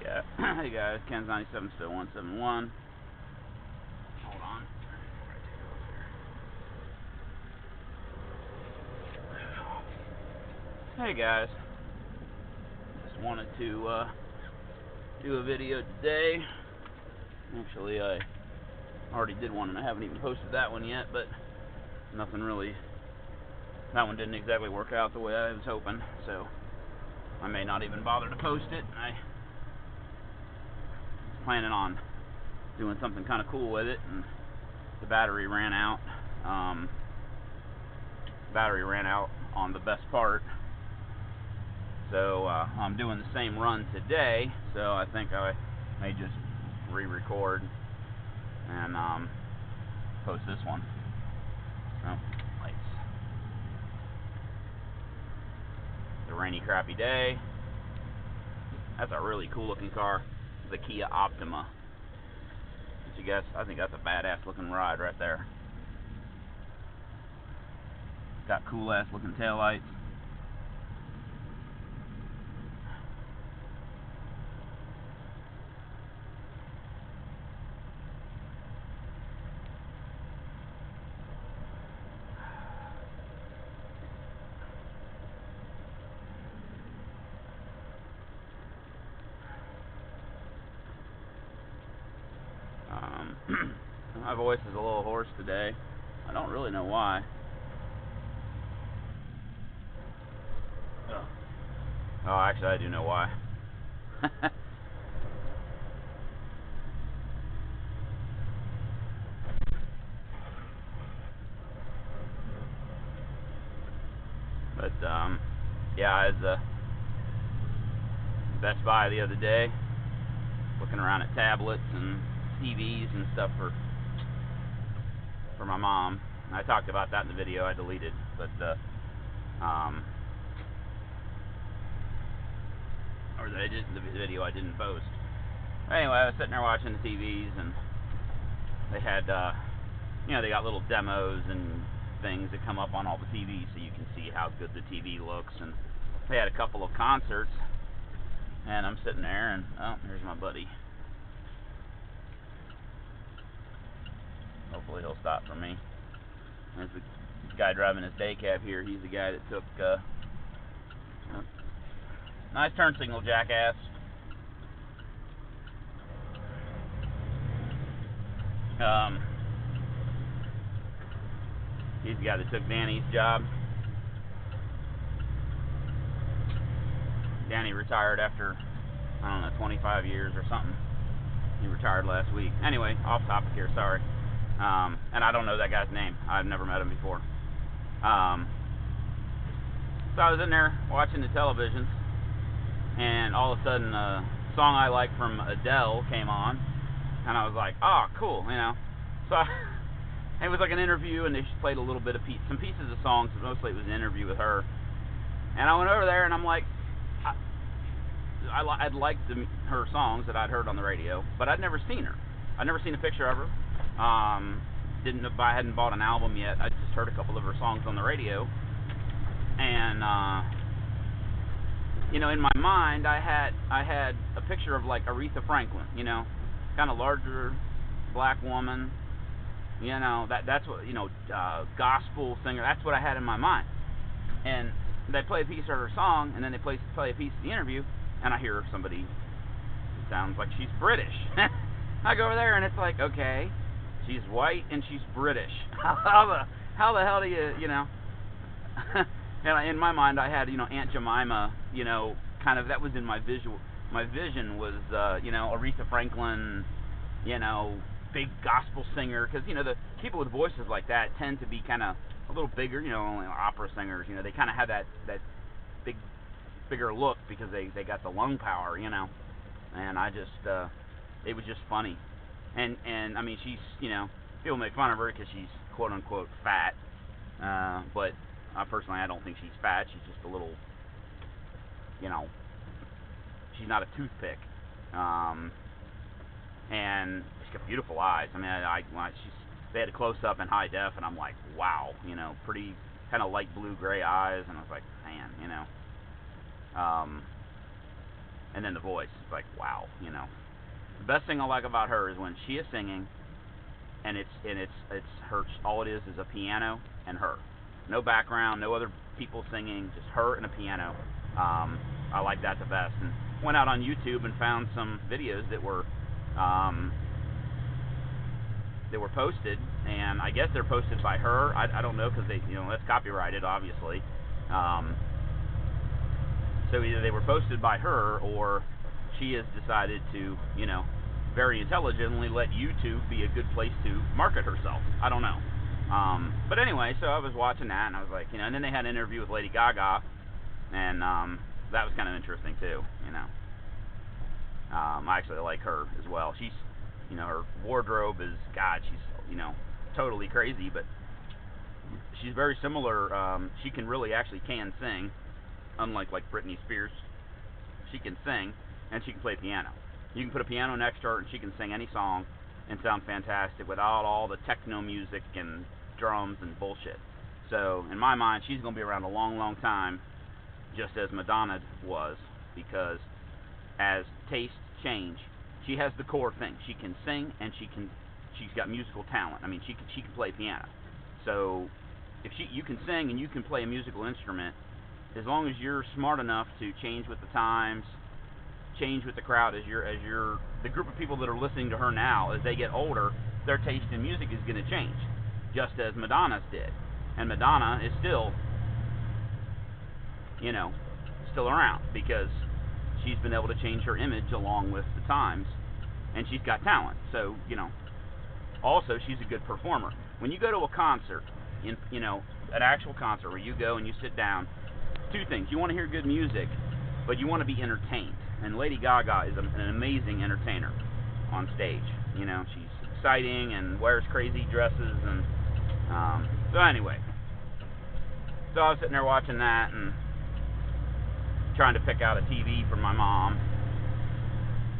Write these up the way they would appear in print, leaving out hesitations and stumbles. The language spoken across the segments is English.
Yeah. Hey guys, Ken's 97 still 171. Hold on. Hey guys, just wanted to do a video today. Actually, I already did one and I haven't even posted that one yet, but nothing really, that one didn't exactly work out the way I was hoping, so I may not even bother to post it. I was planning on doing something kind of cool with it, and the battery ran out. Battery ran out on the best part, so I'm doing the same run today, so I think I may just re-record and post this one. Oh, lights. It's a rainy, crappy day. That's a really cool looking car. It's a Kia Optima. But you guys, I think that's a badass looking ride right there. Got cool ass looking taillights. My voice is a little hoarse today. I don't really know why. Oh, actually, I do know why. But yeah, I was Best Buy the other day, looking around at tablets and TVs and stuff for my mom. I talked about that in the video I deleted, but or the video I didn't post. Anyway, I was sitting there watching the TVs, and they had you know, they got little demos and things that come up on all the TVs so you can see how good the TV looks, and they had a couple of concerts, and I'm sitting there, and oh, here's my buddy. Hopefully he'll stop for me. There's the guy driving his day cab here. He's the guy that took nice turn signal, jackass. He's the guy that took Danny's job. Danny retired after, I don't know, 25 years or something. He retired last week. Anyway, off topic here, sorry. And I don't know that guy's name. I've never met him before. So I was in there watching the television, and all of a sudden a song I like from Adele came on, and I was like, oh, cool, you know. So it was like an interview, and they just played a little bit of some pieces of songs, but mostly it was an interview with her. And I went over there, and I'm like, I'd liked her songs that I'd heard on the radio, but I'd never seen her. I'd never seen a picture of her. I hadn't bought an album yet. I just heard a couple of her songs on the radio, and you know, in my mind, I had a picture of like Aretha Franklin, you know, kind of larger black woman, you know, that's what, you know, gospel singer. That's what I had in my mind. And they play a piece of her song, and then they play a piece of the interview, and I hear somebody who sounds like she's British. I go over there, and it's like, okay, she's white and she's British. How the hell do you know? And in my mind, I had, you know, Aunt Jemima, you know, kind of, that was in my visual. My vision was, you know, Aretha Franklin, you know, big gospel singer, because, you know, the people with voices like that tend to be kind of a little bigger, you know, only opera singers, you know, they kind of have that bigger look because they got the lung power, you know. And I just, it was just funny. And I mean, she's, you know, people make fun of her because she's quote unquote fat, but personally, I don't think she's fat. She's just a little, you know, she's not a toothpick. And she's got beautiful eyes. I mean, they had a close up in high def, and I'm like, wow, you know, pretty kind of light blue gray eyes, and I was like, man, you know. and then the voice. It's like, wow, you know. The best thing I like about her is when she is singing, and it's her. All it is a piano and her. No background, no other people singing, just her and a piano. I like that the best. And went out on YouTube and found some videos that were posted, and I guess they're posted by her. I don't know, because they, you know, that's copyrighted, obviously. So either they were posted by her, or she has decided to, you know, very intelligently let YouTube be a good place to market herself. I don't know. But anyway, so I was watching that, and I was like, you know, and then they had an interview with Lady Gaga, and that was kind of interesting too, you know. I actually like her as well. She's, you know, her wardrobe is, God, she's, you know, totally crazy, but she's very similar. She can really actually can sing, unlike like Britney Spears. She can sing, and she can play piano. You can put a piano next to her, and she can sing any song and sound fantastic without all the techno music and drums and bullshit. So in my mind, she's going to be around a long, long time, just as Madonna was, because as tastes change, she has the core thing. She can sing, and she's got musical talent. I mean, she can play piano. So if you can sing and you can play a musical instrument, as long as you're smart enough to change with the times, change with the crowd, the group of people that are listening to her now, as they get older, their taste in music is going to change, just as Madonna's did. And Madonna is still, you know, still around, because she's been able to change her image along with the times, and she's got talent. So, you know, also she's a good performer. When you go to a concert, you know, an actual concert where you go and you sit down, two things: you want to hear good music, but you want to be entertained. And Lady Gaga is an amazing entertainer on stage. You know, she's exciting and wears crazy dresses, and so anyway, so I was sitting there watching that and trying to pick out a TV for my mom,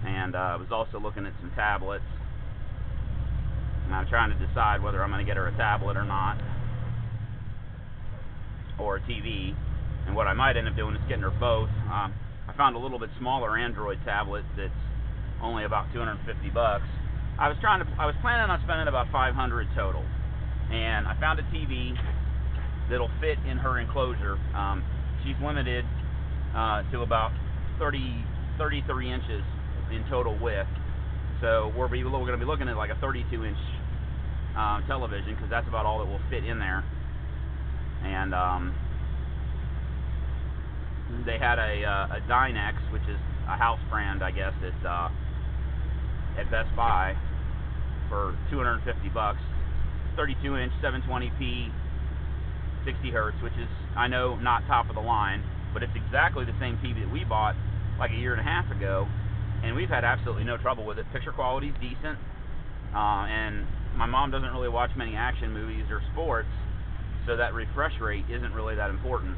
and I was also looking at some tablets, and I'm trying to decide whether I'm going to get her a tablet or not, or a TV. And what I might end up doing is getting her both. I found a little bit smaller Android tablet that's only about $250. I was planning on spending about $500 total, and I found a TV that'll fit in her enclosure. She's limited to about 33 inches in total width, so we're going to be looking at like a 32-inch television, because that's about all that will fit in there. And they had a Dynex, which is a house brand, I guess, at Best Buy for $250. 32-inch, 720p, 60 hertz, which is, I know, not top of the line, but it's exactly the same TV that we bought like a year and a half ago, and we've had absolutely no trouble with it. Picture quality's decent, and my mom doesn't really watch many action movies or sports, so that refresh rate isn't really that important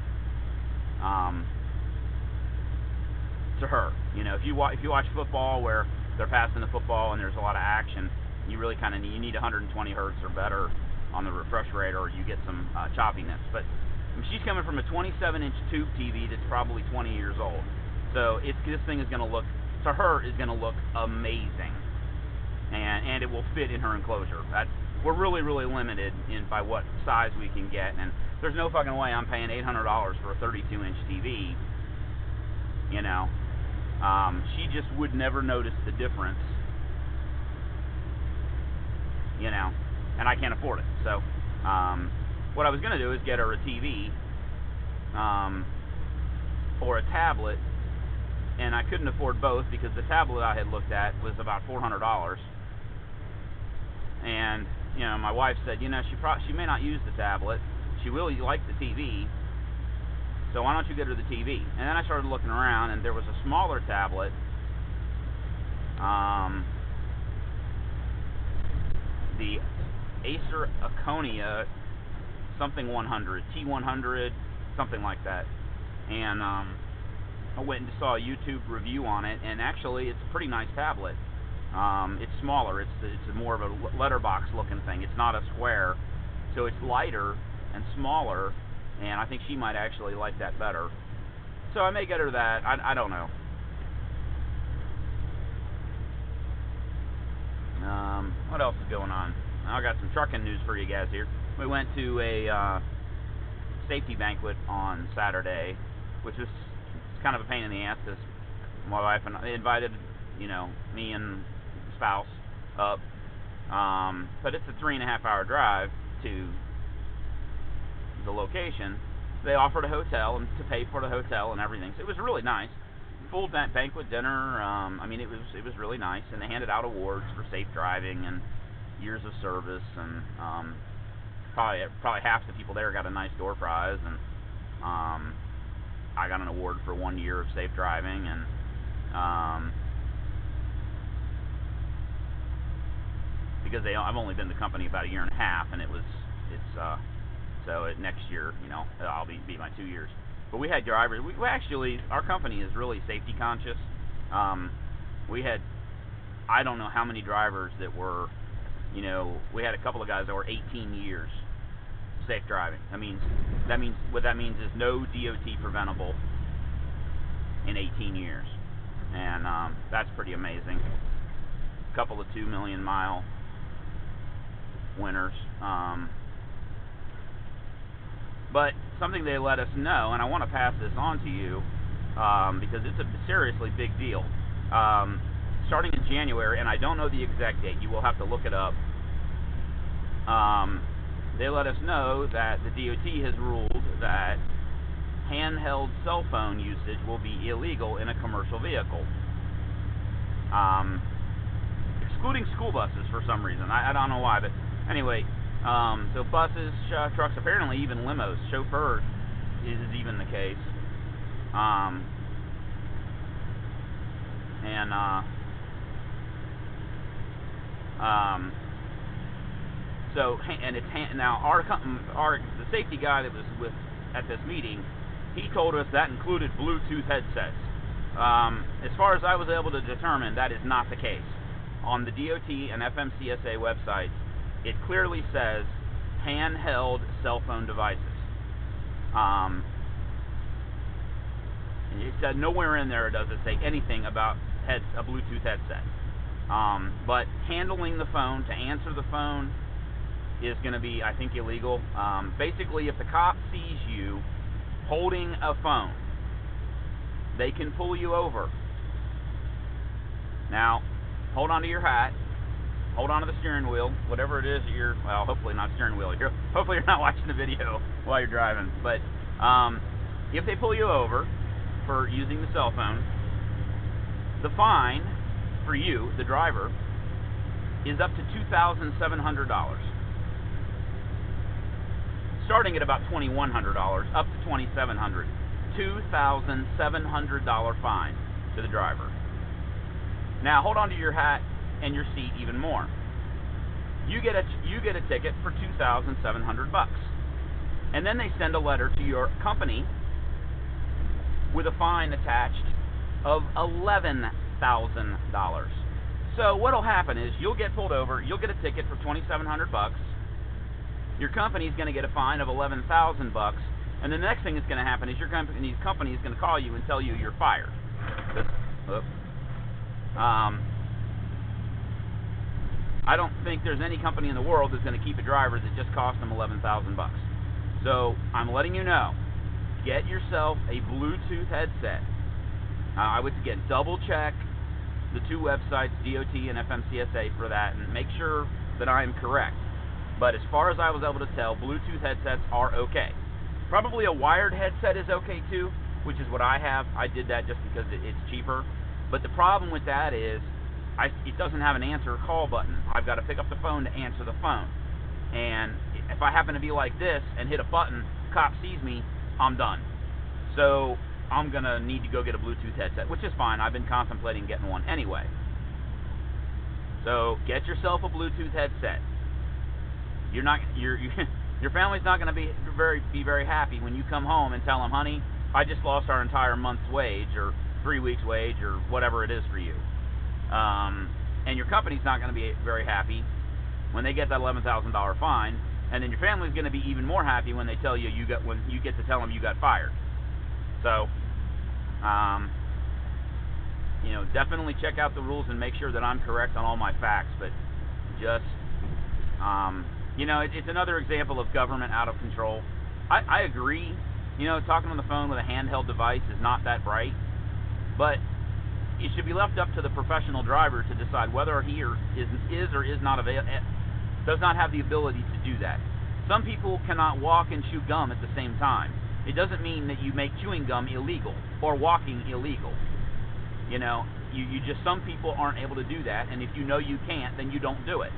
to her. You know, if you watch football where they're passing the football and there's a lot of action, you really kind of need 120 hertz or better on the refresh rate, or you get some choppiness. But she's coming from a 27-inch tube TV that's probably 20 years old, so this thing is going to look, to her, is going to look amazing, and it will fit in her enclosure. We're really, really limited by what size we can get, and there's no fucking way I'm paying $800 for a 32-inch TV. You know, she just would never notice the difference. You know, and I can't afford it. So, what I was going to do is get her a TV or a tablet, and I couldn't afford both because the tablet I had looked at was about $400. And, you know, my wife said, you know, she may not use the tablet. She will like the TV. So why don't you get her the TV? And then I started looking around, and there was a smaller tablet. The Acer Iconia something 100, T100, something like that. And I went and saw a YouTube review on it, and actually it's a pretty nice tablet. It's smaller. It's more of a letterbox looking thing. It's not a square, so it's lighter and smaller, and I think she might actually like that better. So I may get her that. I don't know. What else is going on? I got some trucking news for you guys here. We went to a safety banquet on Saturday, which was kind of a pain in the ass because my wife and I invited, me and spouse up. But it's a 3.5-hour drive to the location. They offered a hotel and to pay for the hotel and everything. So it was really nice. Full banquet dinner. I mean, it was really nice, and they handed out awards for safe driving and years of service, and probably half the people there got a nice door prize, and I got an award for 1 year of safe driving, and because I've only been the company about 1.5 years, and so next year, I'll be my 2 years. But we had drivers. We actually, our company is really safety conscious. We had, I don't know how many drivers that were, we had a couple of guys that were 18 years safe driving. What that means is no DOT preventable in 18 years, and that's pretty amazing. A couple of 2 million mile winners. But something they let us know, and I want to pass this on to you because it's a seriously big deal. Starting in January, and I don't know the exact date, you will have to look it up. They let us know that the DOT has ruled that handheld cell phone usage will be illegal in a commercial vehicle, excluding school buses for some reason. I don't know why, but anyway. So buses, trucks, apparently even limos, chauffeurs is even the case. And it's now the safety guy that was at this meeting, he told us that included Bluetooth headsets. As far as I was able to determine, that is not the case. On the DOT and FMCSA websites, it clearly says handheld cell phone devices. It said nowhere in there does it say anything about a Bluetooth headset. But handling the phone to answer the phone is going to be, I think, illegal. Basically, if the cop sees you holding a phone, they can pull you over. Now, hold on to your hat. Hold on to the steering wheel, whatever it is that you're, well, hopefully not steering wheel. Hopefully you're not watching the video while you're driving. But if they pull you over for using the cell phone, the fine for you, the driver, is up to $2,700. Starting at about $2,100, up to $2,700. $2,700 fine to the driver. Now hold on to your hat and your seat even more. You get a ticket for $2,700, and then they send a letter to your company with a fine attached of $11,000. So what'll happen is you'll get pulled over, you'll get a ticket for $2,700. Your company's going to get a fine of $11,000, and the next thing that's going to happen is your company is going to call you and tell you you're fired. I don't think there's any company in the world that's going to keep a driver that just cost them $11,000. So I'm letting you know, get yourself a Bluetooth headset. I would again double check the two websites, DOT and FMCSA, for that, and make sure that I am correct. But as far as I was able to tell, Bluetooth headsets are okay. Probably a wired headset is okay too, which is what I have. I did that just because it's cheaper. But the problem with that is it doesn't have an answer call button. I've got to pick up the phone to answer the phone. And if I happen to be like this and hit a button, cop sees me, I'm done. So I'm going to need to go get a Bluetooth headset, which is fine. I've been contemplating getting one anyway. So get yourself a Bluetooth headset. Your family's not going to be very happy when you come home and tell them, honey, I just lost our entire month's wage or 3 weeks' wage or whatever it is for you. And your company's not going to be very happy when they get that $11,000 fine, and then your family's going to be even more happy when they tell you when you get to tell them you got fired. So, definitely check out the rules and make sure that I'm correct on all my facts. But just, you know, it's another example of government out of control. I agree, you know, talking on the phone with a handheld device is not that bright, but it should be left up to the professional driver to decide whether he or is not does not have the ability to do that. Some people cannot walk and chew gum at the same time. It doesn't mean that you make chewing gum illegal or walking illegal. You know, you just, some people aren't able to do that, and if you know you can't, then you don't do it.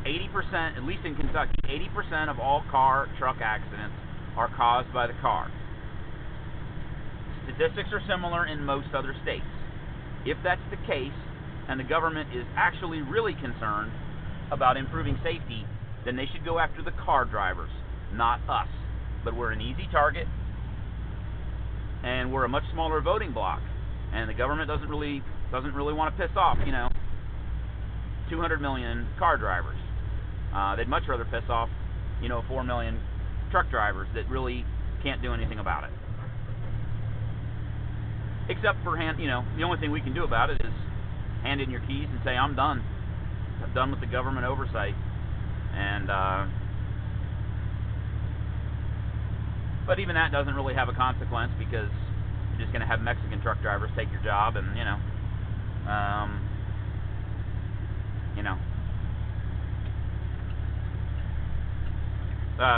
80%, at least in Kentucky, 80% of all truck accidents are caused by the car. Statistics are similar in most other states. If that's the case, and the government is actually really concerned about improving safety, then they should go after the car drivers, not us. But we're an easy target, and we're a much smaller voting bloc, and the government doesn't really want to piss off, you know, 200 million car drivers. They'd much rather piss off, you know, 4 million truck drivers that really can't do anything about it. Except for the only thing we can do about it is hand in your keys and say, I'm done. I'm done with the government oversight. And but even that doesn't really have a consequence, because you're just going to have Mexican truck drivers take your job, and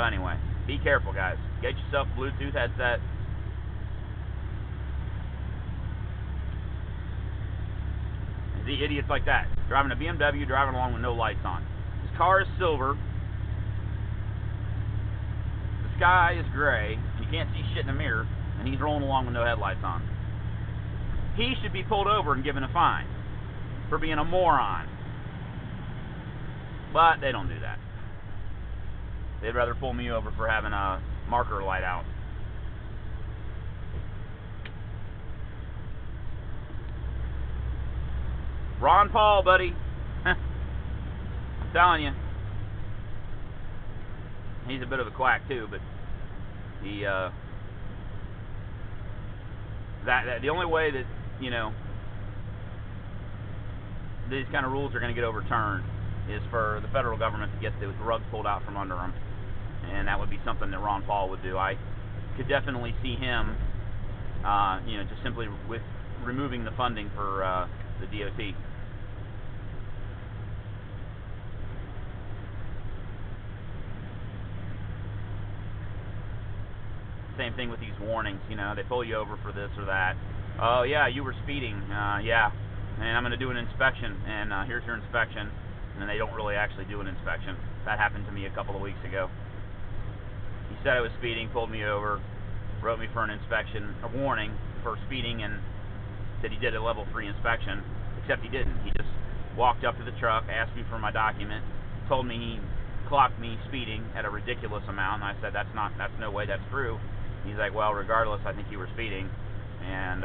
anyway, be careful, guys. Get yourself a Bluetooth headset. The idiots like that, driving a BMW, driving along with no lights on. His car is silver. The sky is gray. You can't see shit in the mirror, and he's rolling along with no headlights on. He should be pulled over and given a fine for being a moron. But they don't do that. They'd rather pull me over for having a marker light out. Ron Paul, buddy. I'm telling you. He's a bit of a quack too, but he the only way that, these kind of rules are going to get overturned is for the federal government to get the rug pulled out from under them, and that would be something that Ron Paul would do. I could definitely see him, just simply with removing the funding for the DOT. Same thing with these warnings, they pull you over for this or that. Oh yeah, you were speeding, yeah, and I'm going to do an inspection, and here's your inspection, and then they don't really actually do an inspection. That happened to me a couple of weeks ago. He said I was speeding, pulled me over, wrote me for an inspection, a warning for speeding, and said he did a level 3 inspection, except he didn't. He just walked up to the truck, asked me for my document, told me he clocked me speeding at a ridiculous amount, and I said, that's no way that's true. He's like, well, regardless, I think you were speeding. And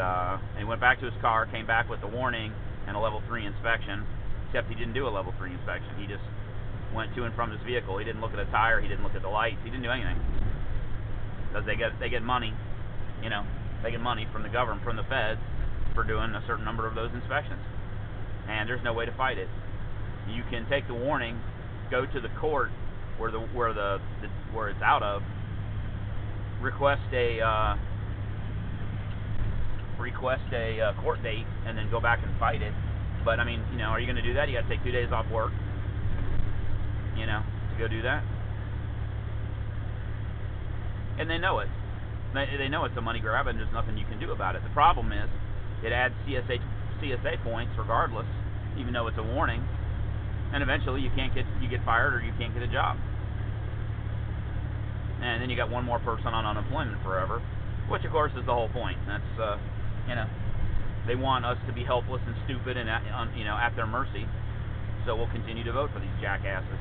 he went back to his car, came back with a warning and a level 3 inspection, except he didn't do a level 3 inspection. He just went to and from his vehicle. He didn't look at a tire. He didn't look at the lights. He didn't do anything. Because they get money, they get money from the government, from the feds, for doing a certain number of those inspections. And there's no way to fight it. You can take the warning, go to the court where it's out of, request a court date, and then go back and fight it. But I mean, are you going to do that? You got to take 2 days off work, to go do that. And they know it. They know it's a money grab, and there's nothing you can do about it. The problem is, it adds CSA points regardless, even though it's a warning. And eventually, you get fired, or you can't get a job. And then you got one more person on unemployment forever, which of course is the whole point. That's they want us to be helpless and stupid and at their mercy. So we'll continue to vote for these jackasses.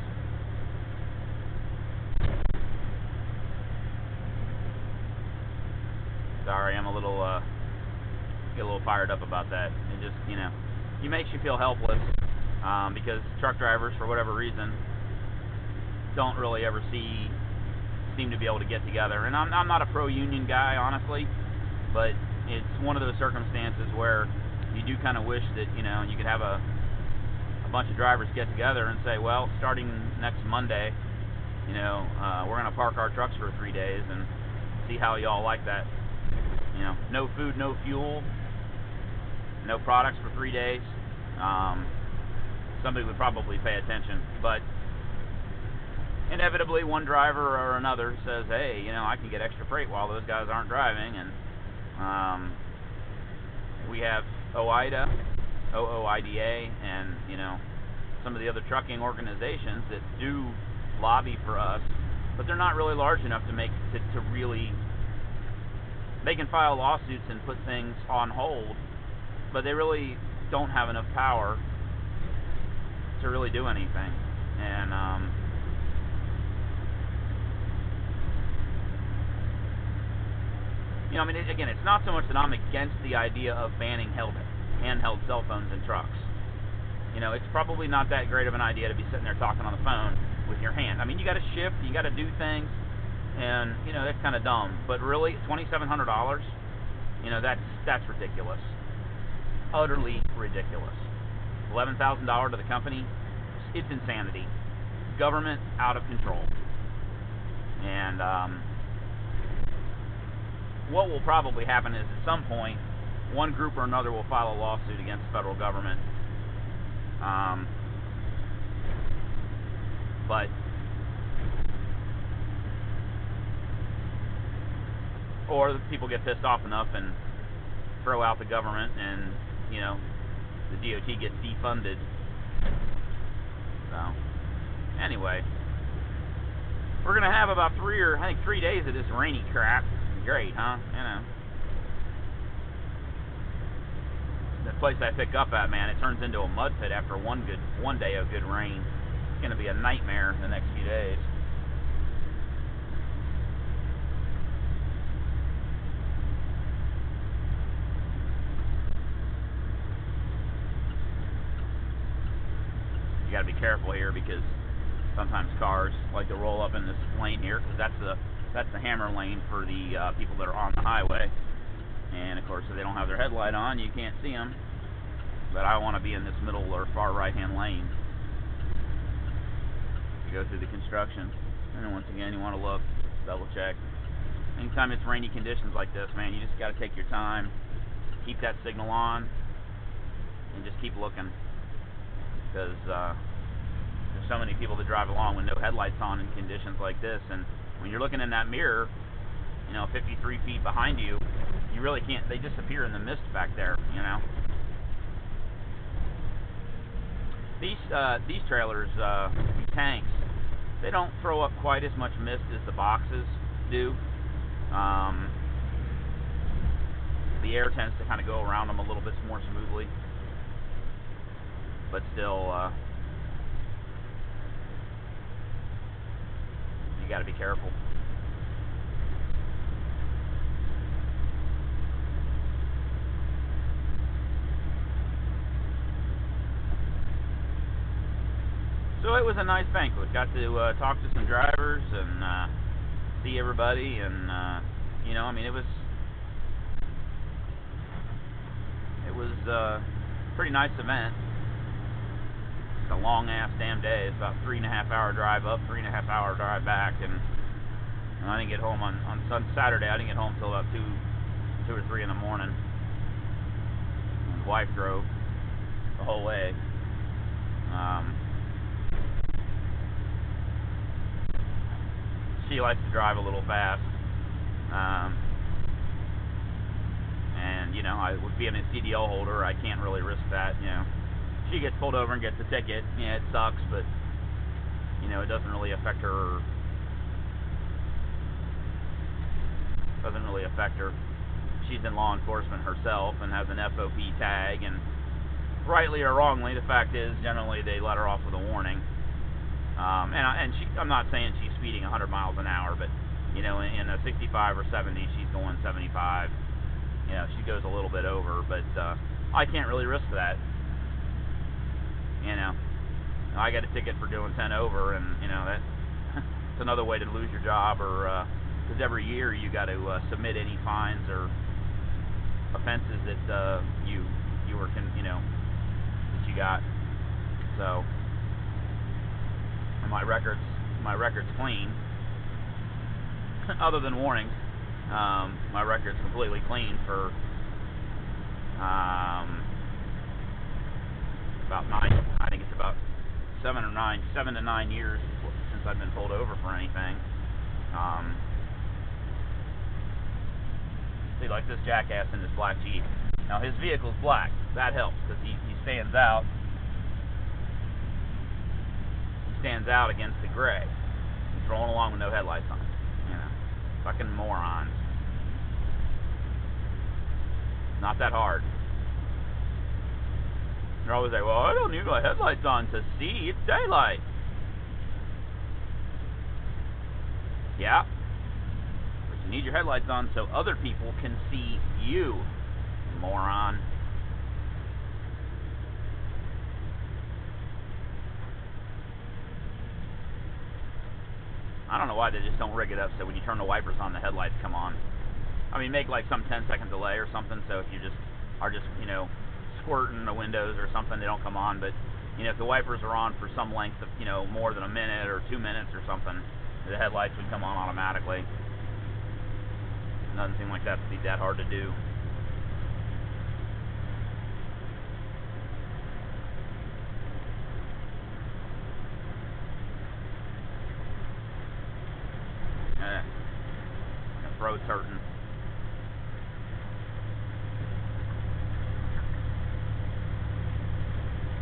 Sorry, I'm get a little fired up about that. It just it makes you feel helpless, because truck drivers, for whatever reason, don't really ever seem to be able to get together. And I'm not a pro-union guy, honestly, but it's one of those circumstances where you do kind of wish that, you know, you could have a bunch of drivers get together and say, well, starting next Monday, you know, we're going to park our trucks for 3 days and see how y'all like that. You know, no food, no fuel, no products for 3 days. Somebody would probably pay attention, but inevitably one driver or another says, hey, you know, I can get extra freight while those guys aren't driving, and we have OOIDA, and, you know, some of the other trucking organizations that do lobby for us, but they're not really large enough to make to really, they can file lawsuits and put things on hold, but they really don't have enough power to really do anything. And you know, I mean, again, it's not so much that I'm against the idea of banning handheld cell phones in trucks. You know, it's probably not that great of an idea to be sitting there talking on the phone with your hand. I mean, you got to shift, you got to do things, and you know, that's kind of dumb. But really, $2,700, you know, that's ridiculous, utterly ridiculous. $11,000 to the company, it's insanity. Government out of control. And what will probably happen is at some point, one group or another will file a lawsuit against the federal government. But or the people get pissed off enough and throw out the government, and you know, the DOT gets defunded. So anyway, we're gonna have about 3 days of this rainy crap. Great, huh? You know, the place I pick up at, man, it turns into a mud pit after one day of good rain. It's gonna be a nightmare the next few days. You gotta be careful here because sometimes cars like to roll up in this lane here, because that's the hammer lane for the people that are on the highway. And of course, if they don't have their headlight on, you can't see them. But I want to be in this middle or far right-hand lane to go through the construction. And once again, you want to look, double check. Anytime it's rainy conditions like this, man, you just got to take your time, keep that signal on, and just keep looking. Because there's so many people that drive along with no headlights on in conditions like this, and when you're looking in that mirror, you know, 53 feet behind you, you really can't, they disappear in the mist back there, you know. These trailers, these tanks, they don't throw up quite as much mist as the boxes do. The air tends to kind of go around them a little bit more smoothly, but still, you got to be careful. So it was a nice banquet. Got to talk to some drivers and see everybody, and you know, I mean, it was a pretty nice event. It's a long ass damn day. It's about 3.5 hour drive up, 3.5 hour drive back, and I didn't get home on Saturday. I didn't get home till about 2 or 3 in the morning. And the wife drove the whole way. She likes to drive a little fast, and you know, with being a CDL holder, I can't really risk that. You know, she gets pulled over and gets a ticket. Yeah, it sucks, but you know, it doesn't really affect her. She's in law enforcement herself and has an FOP tag, and rightly or wrongly, the fact is generally they let her off with a warning. I'm not saying she's speeding 100 miles an hour, but you know, in a 65 or 70, she's going 75. You know, she goes a little bit over, but I can't really risk that. You know, I got a ticket for doing 10 over, and you know, it's another way to lose your job, or because every year you got to submit any fines or offenses that you you were, that you got. So, and my record's clean. Other than warnings, my record's completely clean for about 9. I think it's about 7 to 9 years since I've been pulled over for anything. See, like this jackass in this black Jeep. Now his vehicle's black. That helps because he stands out. He stands out against the gray. He's rolling along with no headlights on. Fucking morons. Not that hard. They're always like, well, I don't need my headlights on to see. It's daylight. Yeah. But you need your headlights on so other people can see you, moron. I don't know why they just don't rig it up so when you turn the wipers on, the headlights come on. I mean, make like some 10-second delay or something, so if you are squirting the windows or something, they don't come on. But if the wipers are on for some length of more than a minute or 2 minutes or something, the headlights would come on automatically. It doesn't seem like that to be that hard to do. My throat's hurting.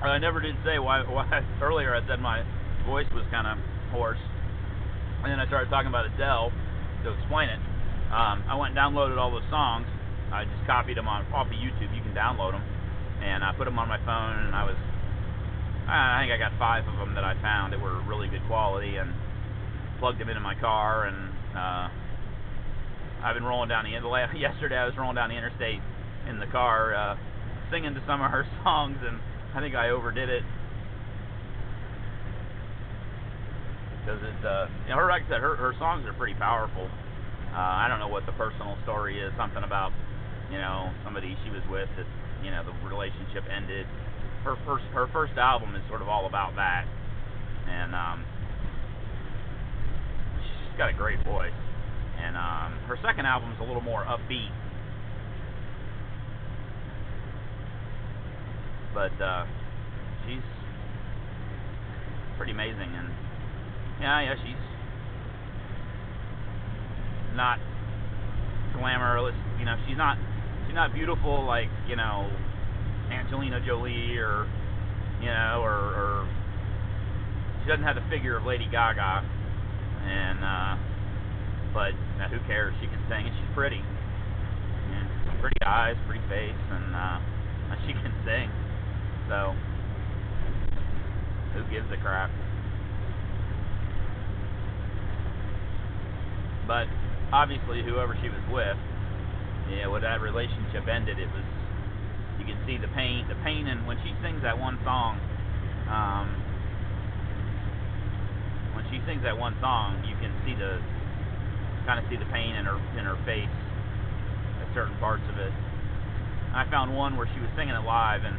I never did say why earlier I said my voice was kind of hoarse, and then I started talking about Adele to explain it. I went and downloaded all those songs. I just copied them off of YouTube. You can download them, and I put them on my phone. And I think I got 5 of them that I found that were really good quality, and plugged them into my car. And I've been rolling down yesterday I was rolling down the interstate in the car, singing to some of her songs, and I think I overdid it. Because it's, like I said, her songs are pretty powerful. I don't know what the personal story is. Something about, somebody she was with that, the relationship ended. Her first album is sort of all about that, and she's got a great voice. And her second album's a little more upbeat. But she's pretty amazing, and yeah, she's not glamorous. She's not beautiful like Angelina Jolie or or she doesn't have the figure of Lady Gaga, and but who cares? She can sing and she's pretty. Pretty eyes, pretty face, and she can sing. So, who gives a crap? But obviously, whoever she was with, when that relationship ended, it was, you can see the pain, and when she sings that one song, you can kind of see the pain in her face at certain parts of it. I found one where she was singing it live, and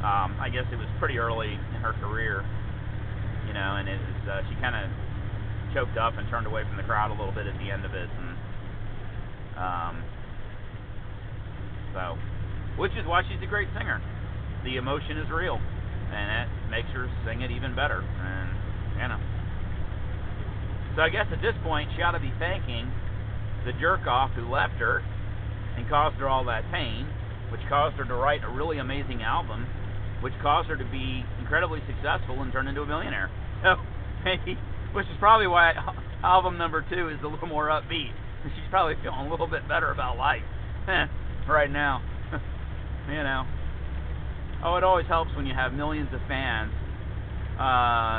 I guess it was pretty early in her career, and it was, she kind of choked up and turned away from the crowd a little bit at the end of it, and so, which is why she's a great singer. The emotion is real, and that makes her sing it even better, and so I guess at this point she ought to be thanking the jerk-off who left her and caused her all that pain, which caused her to write a really amazing album, which caused her to be incredibly successful and turn into a millionaire. So, maybe, which is probably why album number 2 is a little more upbeat. She's probably feeling a little bit better about life right now. Oh, it always helps when you have millions of fans.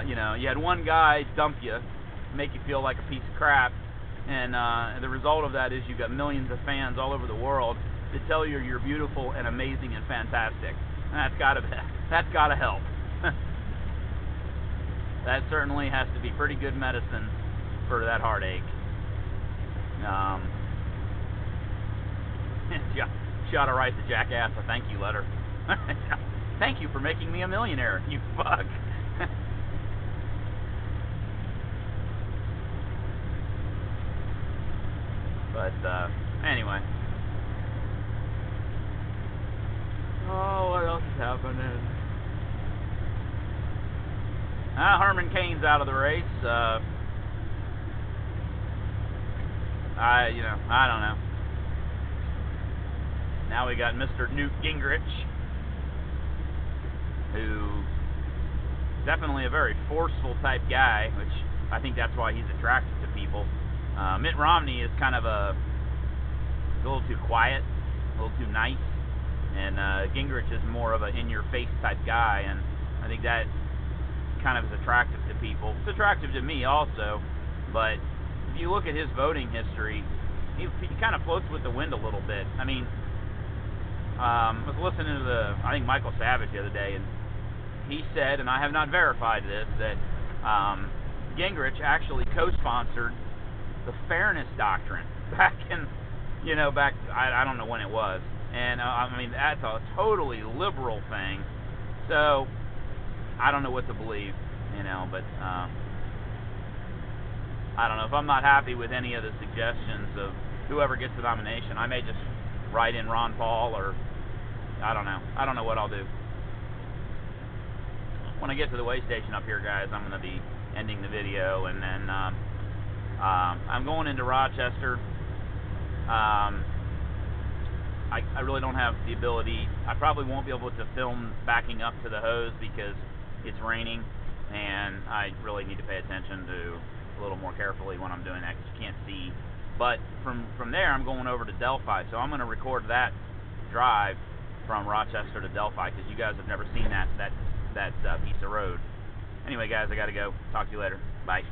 You had one guy dump you, make you feel like a piece of crap, and the result of that is you've got millions of fans all over the world to tell you you're beautiful and amazing and fantastic. And that's gotta help. That certainly has to be pretty good medicine for that heartache. She ought to write the jackass a thank you letter. Thank you for making me a millionaire, you fuck. But, anyway. Oh, what else is happening? Herman Cain's out of the race. I don't know. Now we got Mr. Newt Gingrich, who definitely a very forceful type guy, which I think that's why he's attracted to people. Mitt Romney is kind of a little too quiet, a little too nice, and Gingrich is more of a in-your-face type guy, and I think that kind of is attractive to people. It's attractive to me also, but if you look at his voting history, he kind of floats with the wind a little bit. I mean, I was listening to I think Michael Savage the other day, and he said, and I have not verified this, that Gingrich actually co-sponsored the fairness doctrine back in, I don't know when it was, and I mean, that's a totally liberal thing, so I don't know what to believe, but I don't know. If I'm not happy with any of the suggestions of whoever gets the nomination, I may just write in Ron Paul, or I don't know. I don't know what I'll do. When I get to the way station up here, guys, I'm going to be ending the video, and then I'm going into Rochester. I really don't have the ability. I probably won't be able to film backing up to the hose because it's raining, and I really need to pay attention to a little more carefully when I'm doing that because you can't see. But from there, I'm going over to Delphi, so I'm going to record that drive from Rochester to Delphi because you guys have never seen that piece of road. Anyway, guys, I got to go. Talk to you later. Bye.